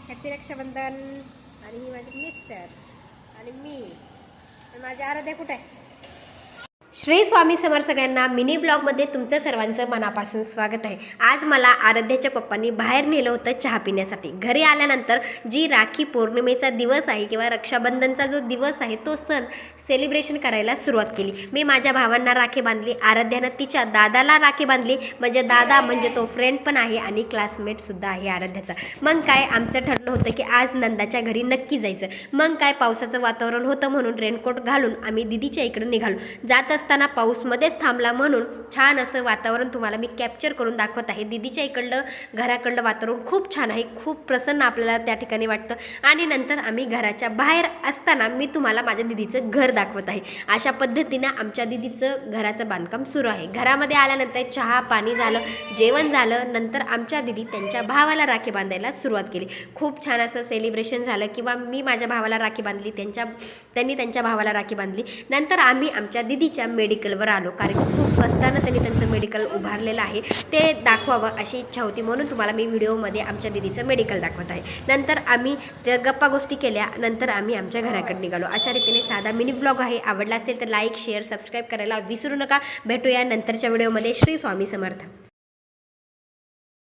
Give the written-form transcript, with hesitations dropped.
Happy Rakshabandhan. आणि ही माझी mister आणि मी. माझ्या आराध्या कुठे आहे? श्री स्वामी समर्थ सगळ्यांना मिनी ब्लॉगमध्ये तुमचं सर्वांचं मनापासून स्वागत आहे. आज मला आराध्याच्या पप्पांनी बाहेर नेलं होतं चहा पिण्यासाठी. घरी आल्यानंतर जी राखी पौर्णिमेचा दिवस आहे किंवा रक्षाबंधनचा जो दिवस आहे तो सण सेलिब्रेशन करायला सुरुवात केली. मी माझ्या भावांना राखी बांधली, आराध्यानं तिच्या दादाला राखी बांधली. म्हणजे दादा म्हणजे तो फ्रेंड पण आहे आणि क्लासमेटसुद्धा आहे आराध्याचा. मग काय आमचं ठरलं होतं की आज नंदाच्या घरी नक्की जायचं. मग काय पावसाचं वातावरण होतं म्हणून रेनकोट घालून आम्ही दिदीच्या इकडं निघालो. जात असताना पाऊस मध्येच थांबला म्हणून छान असं वातावरण तुम्हाला मी कॅप्चर करून दाखवत आहे. दिदीच्या इकडलं घराकडलं वातावरण खूप छान आहे, खूप प्रसन्न आपल्याला त्या ठिकाणी वाटतं. आणि नंतर आम्ही घराच्या बाहेर असताना मी तुम्हाला माझ्या दिदीचं घर दाखवत आहे. अशा पद्धतीनं आमच्या दिदीचं घराचं बांधकाम सुरू आहे. घरामध्ये आल्यानंतर चहा पाणी झालं, जेवण झालं. नंतर आमच्या दिदी त्यांच्या भावाला राखी बांधायला सुरुवात केली. खूप छान असं सेलिब्रेशन झालं किंवा मी माझ्या भावाला राखी बांधली, त्यांनी त्यांच्या भावाला राखी बांधली. नंतर आम्ही आमच्या दिदीच्या मेडिकलवर आलो, कारण खूप कष्टानं त्यांनी त्यांचं मेडिकल उभारलेलं आहे, ते दाखवावं अशी इच्छा होती. म्हणून तुम्हाला मी व्हिडिओमध्ये आमच्या दिदीचं मेडिकल दाखवत आहे. नंतर आम्ही त्या गप्पा गोष्टी केल्या. नंतर आम्ही आमच्या घराकडे निघालो. अशा रीतीने साधा मिनी ब्लॉग आहे. आवडला असेल तर लाईक शेअर सबस्क्राईब करायला विसरू नका. भेटूया नंतरच्या व्हिडिओमध्ये. श्री स्वामी समर्थ.